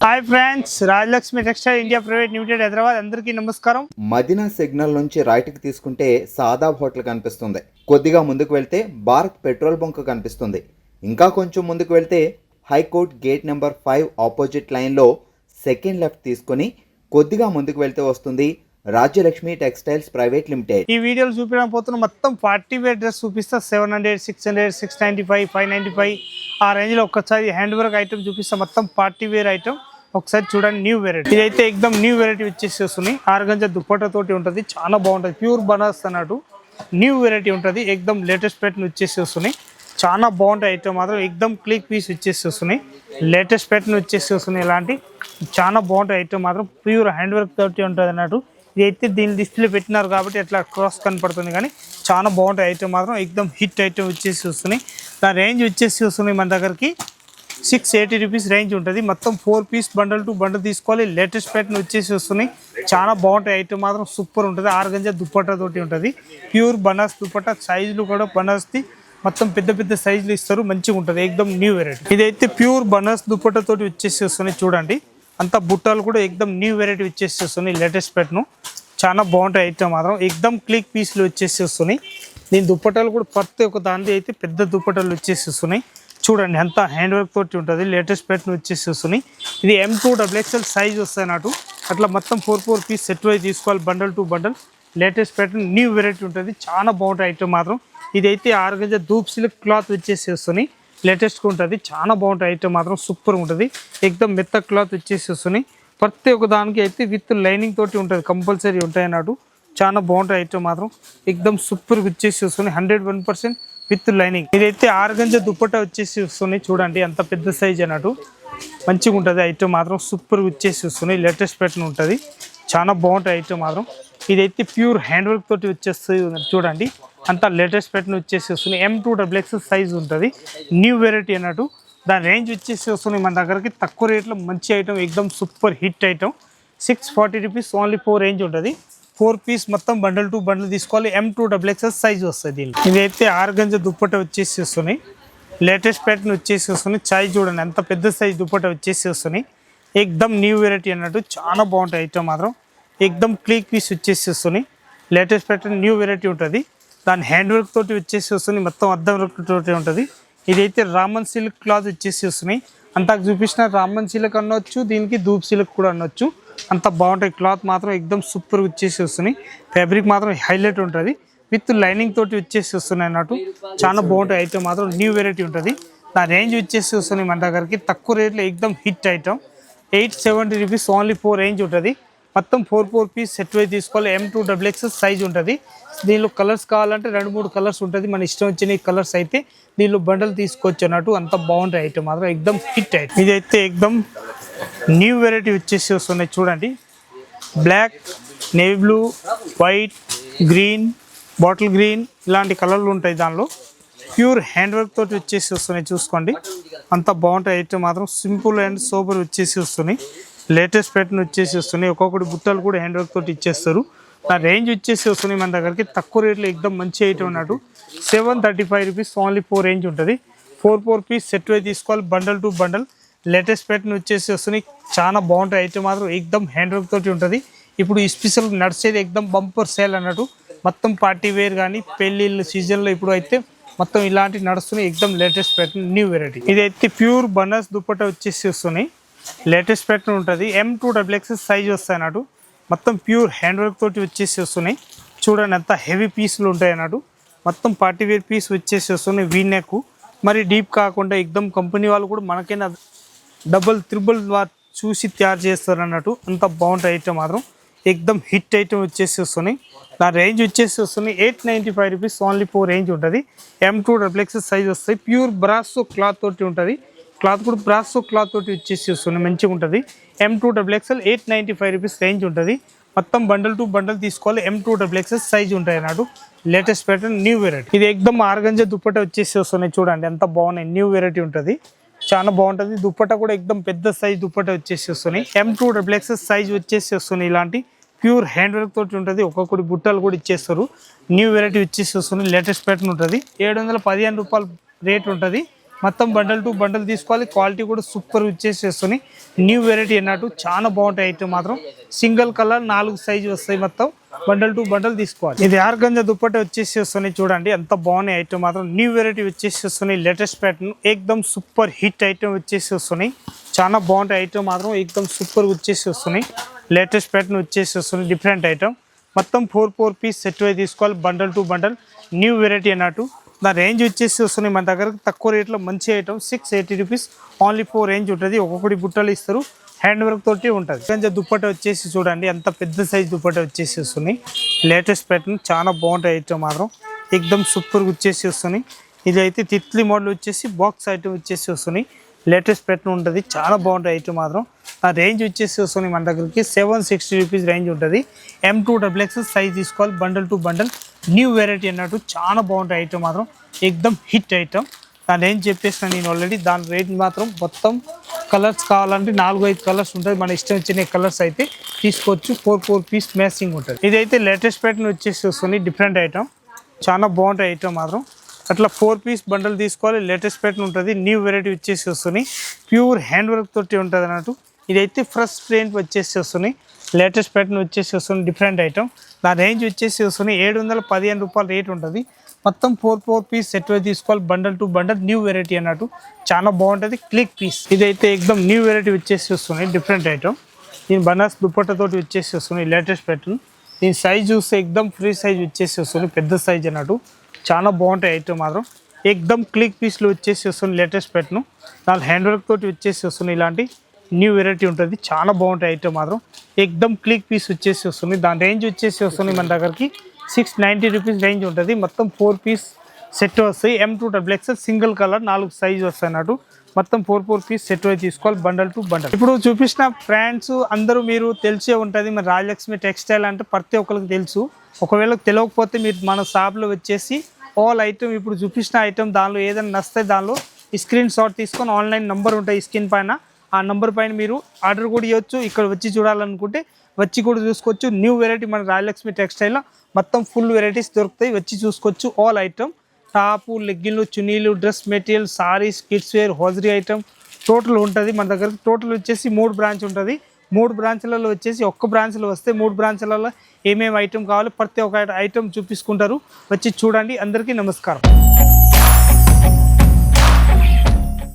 Hi friends, Rajalakshmi textile India private limited Hyderabad. అందరికీ నమస్కారం. Madina signal నుంచి రైట్కి తీసుకుంటే సాదాబ్ హోటల్ కనిపిస్తుంది. కొద్దిగా ముందుకు వెళ్తే భారత్ పెట్రోల్ బంక్ కనిపిస్తుంది. ఇంకా కొంచెం ముందుకు వెళ్తే హైకోర్ట్ గేట్ నెంబర్ 5 ఆపోజిట్ లైన్లో సెకండ్ లెఫ్ట్ తీసుకొని కొద్దిగా ముందుకు వెళ్తే వస్తుంది రాజ్యలక్ష్మి టెక్స్టైల్స్ ప్రైవేట్ లిమిటెడ్. ఈ వీడియోలు చూపించడం పోతున్న మొత్తం పార్టీ వేర్ డ్రెస్ చూపిస్తా. 700, 600, 695, 595 ఆ రేంజ్ లో ఒక్కసారి హ్యాండ్ వర్క్ ఐటమ్ చూపిస్తా. మొత్తం పార్టీ వేర్ ఐటమ్ ఒకసారి చూడండి. న్యూ వెరైటీ ఇదైతే ఎక్దమ్ న్యూ వెరైటీ వచ్చేసి వస్తున్నాయి. ఆర్గంజా దుప్పట తోటి ఉంటుంది, చాలా బాగుంటుంది. ప్యూర్ బనారస్ అన్నట్టు న్యూ వెరైటీ ఉంటుంది. ఎక్దమ్ లేటెస్ట్ ప్యాటర్న్ వచ్చేసి వస్తున్నాయి. చాలా బాగుంటాయి ఐటమ్ మాత్రం. ఎక్దమ్ క్లిక్ పీస్ వచ్చేసి వస్తున్నాయి. లేటెస్ట్ ప్యాటర్న్ వచ్చేసి వస్తున్నాయి. ఇలాంటి చాలా బాగుంటాయి ఐటమ్ మాత్రం. ప్యూర్ హ్యాండ్ వర్క్ తోటి ఉంటుంది అన్నట్టు. ఇదైతే దీన్ని డిస్ప్లే పెట్టినారు కాబట్టి అట్లా క్రాస్ కనపడుతుంది, కానీ చాలా బాగుంటాయి ఐటమ్ మాత్రం. ఎక్దమ్ హిట్ ఐటమ్ వచ్చేసి వస్తున్నాయి. దాని రేంజ్ వచ్చేసి వస్తున్నాయి మన దగ్గరికి 680 రూపీస్ రేంజ్ ఉంటుంది. మొత్తం 4 పీస్ బండల్ టు బండల్ తీసుకోవాలి. లేటెస్ట్ ప్యాటర్న్ వచ్చేసి వస్తున్నాయి. చాలా బాగుంటాయి ఐటమ్ మాత్రం. సూపర్ ఉంటుంది. ఆర్గంజా దుప్పట్టా తోటి ఉంటుంది. ప్యూర్ బనారస్ దుప్పట్టా. సైజులు కూడా బనారస్ది మొత్తం పెద్ద పెద్ద సైజులు ఇస్తారు. మంచిగా ఉంటుంది. ఎక్దమ్ న్యూ వెరైటీ. ఇదైతే ప్యూర్ బనారస్ దుప్పట్టా తోటి వచ్చేసి వస్తున్నాయి. చూడండి అంత బుట్టాలు కూడా ఎక్దమ్ న్యూ వెరైటీ వచ్చేసి వస్తున్నాయి. లేటెస్ట్ ప్యాటర్న్ చాలా బాగుంటాయి ఐటమ్ మాత్రం. ఎక్దమ్ క్లిక్ పీస్లు వచ్చేసి వస్తున్నాయి. దీని దుప్పటాలు కూడా ప్రతి ఒక్క దాని అయితే పెద్ద దుప్పటాలు వచ్చేసి వస్తున్నాయి. చూడండి అంత హ్యాండ్ వర్క్ తోటి ఉంటుంది. లేటెస్ట్ ప్యాటర్న్ వచ్చేసి వస్తున్నాయి. ఇది M2XXL సైజ్ వస్తాయి అన్నట్టు. అట్లా మొత్తం 4 పీస్ సెట్ వైజ్ తీసుకోవాలి. Bundle to bundle latest pattern new variety ఉంటుంది. చాలా బాగుంటాయి ఐటమ్ మాత్రం. ఇదైతే ఆర్గంజా ధూప్ సిల్క్ క్లాత్ వచ్చేసి వస్తున్నాయి. లేటెస్ట్గా ఉంటుంది. చాలా బాగుంటాయి ఐటమ్ మాత్రం. సూపర్ ఉంటుంది. ఎక్దమ్ మెత్త క్లాత్ వచ్చేసి వస్తున్నాయి. ప్రతి ఒక్క దానికి అయితే విత్ లైనింగ్ తోటి ఉంటుంది. కంపల్సరీ ఉంటాయి అన్నట్టు. చాలా బాగుంటాయి ఐటమ్ మాత్రం. ఎక్దమ్ సూపర్గా వచ్చేసి వస్తున్నాయి. 101% విత్ లైనింగ్. ఇదైతే ఆర్గంజా దుప్పట్టా వచ్చేసి వస్తున్నాయి. చూడండి అంత పెద్ద సైజ్ అన్నట్టు. మంచిగా ఉంటుంది ఐటమ్ మాత్రం. సూపర్గా వచ్చేసి వస్తున్నాయి. లేటెస్ట్ ప్యాటర్న్ ఉంటుంది. చాలా బాగుంటాయి ఐటమ్ మాత్రం. ఇదైతే ప్యూర్ హ్యాండ్ వర్క్ తోటి వచ్చేస్తుంది. చూడండి అంత లేటెస్ట్ ప్యాటర్న్ వచ్చేసి వస్తున్నాయి. M2XXL సైజ్ ఉంటుంది. న్యూ వెరైటీ అన్నట్టు. దాని రేంజ్ వచ్చేసి వస్తున్నాయి మన దగ్గరికి తక్కువ రేట్లో. మంచి ఐటమ్. ఎక్దమ్ super hit item. 640 rupees only 4 range ఉంటుంది. 4 పీస్ మొత్తం బండల్ టు బండల్ తీసుకోవాలి. M2XXL సైజ్ వస్తుంది దీనికి. ఇదైతే ఆర్గంజా దుప్పట వచ్చేసి వస్తున్నాయి. లేటెస్ట్ ప్యాటర్న్ వచ్చేసి వస్తున్నాయి. సైజ్ చూడండి అంత పెద్ద సైజ్ దుప్పట వచ్చేసి వస్తున్నాయి. ఎక్దమ్ న్యూ వెరైటీ అన్నట్టు. చాలా బాగుంటాయి ఐటమ్ మాత్రం. ఎక్దమ్ క్లిక్ పీస్ వచ్చేసి వస్తున్నాయి. లేటెస్ట్ ప్యాటర్న్ న్యూ వెరైటీ ఉంటుంది. దాని హ్యాండ్ వర్క్ తోటి వచ్చేసి వస్తుంది. మొత్తం అద్దం వర్క్ తోటి ఉంటుంది. ఇదైతే రామన్ సిల్క్ క్లాత్ వచ్చేసి వస్తున్నాయి. అంతా చూపించిన రామన్ సిల్క్ అనొచ్చు, దీనికి ధూప్ సిల్క్ కూడా అనొచ్చు. అంత బాగుంటాయి. క్లాత్ మాత్రం ఎక్దమ్ సూపర్ వచ్చేసి వస్తున్నాయి. ఫ్యాబ్రిక్ మాత్రం హైలైట్ ఉంటుంది. విత్ లైనింగ్ తోటి వచ్చేసి వస్తున్నాయి అన్నట్టు. చాలా బాగుంటాయి ఐటమ్ మాత్రం. న్యూ వెరైటీ ఉంటుంది. దాని రేంజ్ వచ్చేసి వస్తున్నాయి మన దగ్గరికి తక్కువ రేట్లో. ఎక్దమ్ hit item. 870 rupees only 4 range ఉంటుంది. మొత్తం 4 పీస్ సెట్ వైజ్ తీసుకోవాలి. M2XXL సైజ్ ఉంటుంది. దీనిలో కలర్స్ కావాలంటే 2-3 కలర్స్ ఉంటుంది. మన ఇష్టం వచ్చిన కలర్స్ అయితే దీనిలో బండల్ తీసుకోవచ్చు అన్నట్టు. అంత బాగుంటాయి ఐటమ్ మాత్రం. ఎక్దమ్ హిట్ ఐటమ్. ఇదైతే ఎక్దమ్ న్యూ వెరైటీ వచ్చేసి వస్తున్నాయి. చూడండి black, navy blue, white, green, bottle green ఇలాంటి కలర్లు ఉంటాయి దానిలో. ప్యూర్ హ్యాండ్ వర్క్ తోటి వచ్చేసి వస్తున్నాయి. చూసుకోండి అంత బాగుంటాయి ఐటమ్ మాత్రం. సింపుల్ అండ్ సూపర్ వచ్చేసి వస్తున్నాయి. లేటెస్ట్ ప్యాటర్న్ వచ్చేసి వస్తున్నాయి. ఒక్కొక్కటి బుట్టలు కూడా హ్యాండ్ వర్క్ తోటి ఇచ్చేస్తారు. ఆ రేంజ్ వచ్చేసి వస్తున్నాయి మన దగ్గరికి తక్కువ రేట్లో. ఎక్దమ్ మంచి ఐటమ్ అన్నట్టు. 735 రూపీస్ ఓన్లీ 4 రేంజ్ ఉంటుంది. 4 పీస్ సెట్ వైజ్ తీసుకోవాలి. Bundle to bundle latest pattern వచ్చేసి వస్తున్నాయి. చాలా బాగుంటాయి ఐటమ్ మాత్రం. ఎక్దమ్ హ్యాండ్ వర్క్ తోటి ఉంటుంది. ఇప్పుడు ఈ స్పెషల్ నడిచేది ఎక్దమ్ బంపర్ సేల్ అన్నట్టు. మొత్తం పార్టీ వేర్ కానీ పెళ్ళిళ్ళు సీజన్లో ఇప్పుడు అయితే మొత్తం ఇలాంటి నడుస్తున్నాయి. ఎక్దమ్ లేటెస్ట్ ప్యాటర్న్ న్యూ వెరైటీ. ఇదైతే ప్యూర్ బనారస్ దుప్పట్టా వచ్చేసి వస్తున్నాయి. లేటెస్ట్ ప్యాటర్న్ ఉంటుంది. M2XXL సైజ్ వస్తాయి అన్నట్టు. మొత్తం ప్యూర్ హ్యాండ్ వర్క్ తోటి వచ్చేసి వస్తున్నాయి. చూడండి అంత హెవీ పీసులు ఉంటాయి అన్నట్టు. మొత్తం పార్టీ వేర్ పీస్ వచ్చేసి వస్తున్నాయి. వీనెక్ మరి డీప్ కాకుండా ఎక్దమ్ కంపెనీ వాళ్ళు కూడా మనకైనా డబుల్ త్రిబుల్ చూసి తయారు చేస్తారు అన్నట్టు. అంత బాగుంటాయి ఐటమ్ మాత్రం. ఎక్దమ్ హిట్ ఐటమ్ వచ్చేసి వస్తున్నాయి. దాని రేంజ్ వచ్చేసి వస్తున్నాయి. 895 రూపీస్ ఓన్లీ 4 రేంజ్ ఉంటుంది. M2XXL సైజ్ వస్తాయి. ప్యూర్ బ్రాసో క్లాత్ తోటి ఉంటుంది. క్లాత్ కూడా బ్రాసో క్లాత్ తోటి వచ్చేసి వస్తున్నాయి. మంచిగా ఉంటుంది. M2XXL 895 రూపీస్ రేంజ్ ఉంటుంది. మొత్తం బండల్ టు బండల్ తీసుకోవాలి. M2XXL సైజ్ ఉంటాయి అన్నట్టు. Latest pattern new variety. ఇది ఎక్దమ్ ఆర్గంజా దుప్పట్టా వచ్చేసి వస్తున్నాయి. చూడండి ఎంత బాగున్నాయి. న్యూ వెరైటీ ఉంటుంది. చాలా బాగుంటుంది. దుప్పట్టా కూడా ఎక్దమ్ పెద్ద సైజ్ దుప్పట్టా వచ్చేసి వస్తున్నాయి. M2XXL సైజ్ వచ్చేసి వస్తున్నాయి. ఇలాంటి ప్యూర్ హ్యాండ్ వర్క్ తోటి ఉంటుంది. ఒక్కొక్కటి బుట్టలు కూడా ఇచ్చేస్తారు. న్యూ వెరైటీ వచ్చేసి వస్తుంది. లేటెస్ట్ ప్యాటర్న్ ఉంటుంది. 715 రూపాయలు రేట్ ఉంటుంది. మొత్తం బండల్ టు బండల్ తీసుకోవాలి. క్వాలిటీ కూడా సూపర్ వచ్చేసేస్తుంది. న్యూ వెరైటీ అన్నట్టు చాలా బాగుంటాయి. ఐటమ్ మాత్రం సింగిల్ కలర్ 4 సైజు వస్తాయి. మొత్తం బండల్ టు బండల్ తీసుకోవాలి. ఇది ఆర్గంజా దుప్పట్ట వచ్చేసేస్తున్నాయి. చూడండి ఎంత బాగున్నాయి. ఐటమ్ మాత్రం న్యూ వెరైటీ వచ్చేసేస్తున్నాయి. లేటెస్ట్ ప్యాటర్న్ ఏకదమ్ సూపర్ హిట్ ఐటమ్ వచ్చేసేస్తున్నాయి. చాలా బాగుంటాయి. ఐటమ్ మాత్రం ఏకదమ్ సూపర్ వచ్చేసేస్తున్నాయి. లేటెస్ట్ ప్యాటర్న్ వచ్చేసేస్తున్నాయి. డిఫరెంట్ ఐటమ్ మొత్తం 4 పీస్ సెట్ అయి తీసుకోవాలి. Bundle to bundle new variety అన్నట్టు. దాని రేంజ్ వచ్చేసి వస్తున్నాయి మన దగ్గర తక్కువ రేట్లో మంచి ఐటమ్ 680 రూపీస్ ఓన్లీ 4 రేంజ్ ఉంటుంది. ఒక్కొక్కటి బుట్టలు ఇస్తారు. హ్యాండ్ వర్క్ తోటి ఉంటుంది. కొంచెం దుప్పట వచ్చేసి చూడండి ఎంత పెద్ద సైజ్ దుప్పట వచ్చేసి వస్తున్నాయి. లేటెస్ట్ ప్యాటర్న్ చాలా బాగుంటాయి. ఐటమ్ మాత్రం ఎక్దమ్ సూపర్గా వచ్చేసి వస్తున్నాయి. ఇది అయితే తిత్లీ మోడల్ వచ్చేసి బాక్స్ ఐటమ్ వచ్చేసి వస్తున్నాయి. లేటెస్ట్ ప్యాటర్న్ ఉంటుంది. చాలా బాగుంటాయి. ఐటమ్ మాత్రం ఆ రేంజ్ వచ్చేసి వస్తున్నాయి మన దగ్గరికి 760 రూపీస్ రేంజ్ ఉంటుంది. M2XX సైజ్ తీసుకోవాలి. Bundle to bundle new variety అన్నట్టు చాలా బాగుంటాయి. ఐటమ్ మాత్రం ఎక్దమ్ హిట్ ఐటమ్. దాని రేంజ్ చెప్పేసిన నేను ఆల్రెడీ. దాని రేట్ మాత్రం మొత్తం కలర్స్ కావాలంటే 4-5 కలర్స్ ఉంటుంది. మన ఇష్టం వచ్చిన కలర్స్ అయితే తీసుకోవచ్చు. 4 పీస్ మ్యాచింగ్ ఉంటుంది. ఇదైతే లేటెస్ట్ ప్యాటర్న్ వచ్చేసి వస్తుంది. డిఫరెంట్ ఐటమ్ చాలా బాగుంటాయి. ఐటమ్ మాత్రం అట్లా 4 పీస్ బండల్ తీసుకోవాలి. లేటెస్ట్ ప్యాటర్న్ ఉంటుంది. న్యూ వెరైటీ వచ్చేసి వస్తున్నాయి. ప్యూర్ హ్యాండ్ వర్క్ తోటి ఉంటుంది అన్నట్టు. ఇదైతే ఫ్రెష్ ప్రింట్ వచ్చేసి వస్తున్నాయి. లేటెస్ట్ ప్యాటర్న్ వచ్చేసి వస్తుంది. Different item. దాని రేంజ్ వచ్చేసి వస్తున్నాయి 715 రూపాయలు రేట్ ఉంటుంది. మొత్తం 4 పీస్ సెట్ తీసుకోవాలి. Bundle to bundle new variety అన్నట్టు చాలా బాగుంటుంది. క్లిక్ పీస్ ఇదైతే ఎక్దమ్ న్యూ వెరైటీ వచ్చేసి వస్తున్నాయి. Different item. దీని బనాస్ దుప్పట్టతోటి వచ్చేసి వస్తున్నాయి. Latest pattern. దీని సైజ్ చూస్తే ఎక్దమ్ ఫ్రీ సైజ్ వచ్చేసి వస్తుంది. పెద్ద సైజ్ అన్నట్టు చాలా బాగుంటాయి. ఐటమ్ మాత్రం ఎక్దమ్ క్లిక్ పీస్లో వచ్చేసి వస్తుంది. Latest pattern. దాని హ్యాండ్ వర్క్ తోటి వచ్చేసి వస్తున్నాయి. ఇలాంటి న్యూ వెరైటీ ఉంటుంది. చాలా బాగుంటాయి. ఐటమ్ మాత్రం ఎక్దమ్ క్లిక్ పీస్ వచ్చేసి వస్తుంది. దాని రేంజ్ వచ్చేసి వస్తుంది మన దగ్గరికి 690 రూపీస్ రేంజ్ ఉంటుంది. మొత్తం 4 పీస్ సెట్ వస్తాయి. M2XX సింగిల్ కలర్ 4 సైజు వస్తాయి అన్నట్టు. మొత్తం 4 పీస్ సెట్ అయి తీసుకోవాలి. Bundle to bundle. ఇప్పుడు చూపించిన ఫ్రెండ్స్ అందరూ మీరు తెలిసే ఉంటుంది. మరి రాజలక్ష్మి టెక్స్టైల్ అంటే ప్రతి ఒక్కరికి తెలుసు. ఒకవేళ తెలియకపోతే మీరు మన షాప్లో వచ్చేసి ఆల్ ఐటమ్ ఇప్పుడు చూపించిన ఐటమ్ దానిలో ఏదైనా నస్తే దానిలో స్క్రీన్ షాట్ తీసుకొని ఆన్లైన్ నెంబర్ ఉంటాయి స్క్రీన్ పైన. ఆ నెంబర్ పైన మీరు ఆర్డర్ కూడా ఇవ్వచ్చు. ఇక్కడ వచ్చి చూడాలనుకుంటే వచ్చి కూడా చూసుకోవచ్చు. న్యూ వెరైటీ మన రాజలక్ష్మి టెక్స్టైల్లో మొత్తం ఫుల్ వెరైటీస్ దొరుకుతాయి. వచ్చి చూసుకోవచ్చు. ఆల్ ఐటమ్ టాపు, లెగ్గిన్లు, చున్నీలు, dress material, saris, kids wear, hosiery item total ఉంటుంది మన దగ్గర. టోటల్ వచ్చేసి 3 బ్రాంచ్ ఉంటుంది. 3 బ్రాంచ్లలో వచ్చేసి ఒక్క బ్రాంచ్లో వస్తే 3 బ్రాంచ్లలో ఏమేమి ఐటమ్ కావాలో ప్రతి ఒక్క ఐటమ్ చూపించుకుంటారు. వచ్చి చూడండి. అందరికీ నమస్కారం.